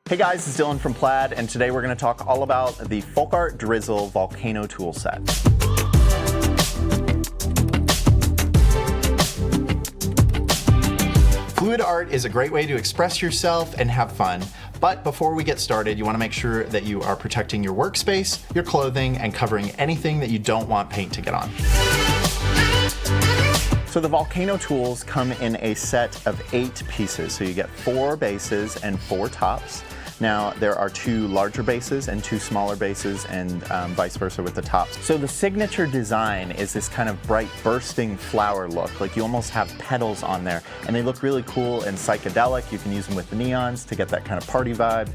Hey guys, it's Dylan from Plaid, and today we're going to talk all about the FolkArt Drizzle Volcano Tool Set. Fluid art is a great way to express yourself and have fun. But before we get started, you want to make sure that you are protecting your workspace, your clothing, and covering anything that you don't want paint to get on. So the Volcano tools come in a set of 8 pieces. So you get 4 bases and 4 tops. Now there are 2 larger bases and 2 smaller bases, and vice versa with the tops. So the signature design is this kind of bright bursting flower look, like you almost have petals on there, and they look really cool and psychedelic. You can use them with the neons to get that kind of party vibe,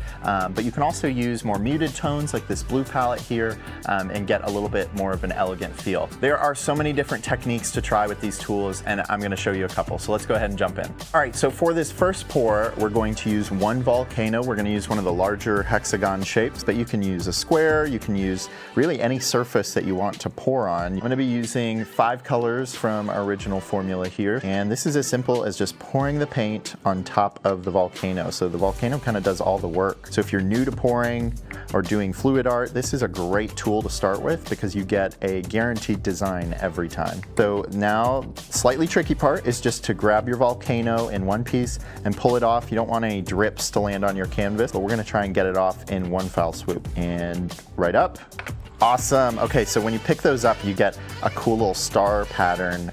but you can also use more muted tones like this blue palette here and get a little bit more of an elegant feel. There are so many different techniques to try with these tools, and I'm going to show you a couple. So let's go ahead and jump in. All right, so for this first pour, we're going to use one volcano. We're going to use one of the larger hexagon shapes, but you can use a square, you can use really any surface that you want to pour on. I'm going to be using 5 colors from our original formula here, and this is as simple as just pouring the paint on top of the volcano. So the volcano kind of does all the work. So if you're new to pouring or doing fluid art, this is a great tool to start with because you get a guaranteed design every time. So now, slightly tricky part is just to grab your volcano in one piece and pull it off. You don't want any drips to land on your canvas, but we're going to try and get it off in one foul swoop. And right up. Awesome. Okay, so when you pick those up, you get a cool little star pattern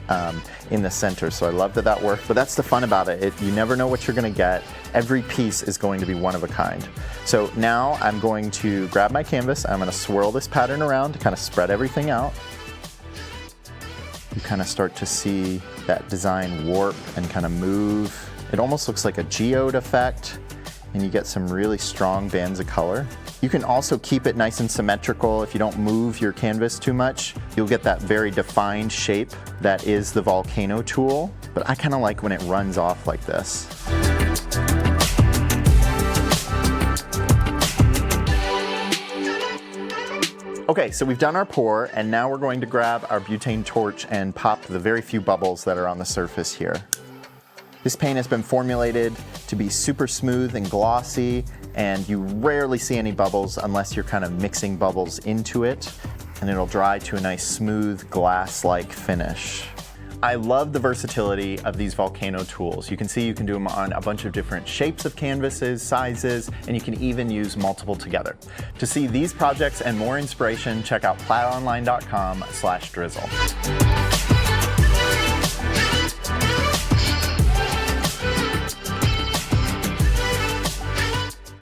in the center. So I love that that worked, but that's the fun about it. You never know what you're going to get. Every piece is going to be one of a kind. So now I'm going to grab my canvas. I'm going to swirl this pattern around to kind of spread everything out. You kind of start to see that design warp and kind of move. It almost looks like a geode effect, and you get some really strong bands of color. You can also keep it nice and symmetrical. If you don't move your canvas too much, you'll get that very defined shape that is the volcano tool. But I kind of like when it runs off like this. Okay, so we've done our pour, and now we're going to grab our butane torch and pop the very few bubbles that are on the surface here. This paint has been formulated to be super smooth and glossy, and you rarely see any bubbles unless you're kind of mixing bubbles into it, and it'll dry to a nice smooth glass-like finish. I love the versatility of these volcano tools. You can see you can do them on a bunch of different shapes of canvases, sizes, and you can even use multiple together. To see these projects and more inspiration, check out plaidonline.com/drizzle.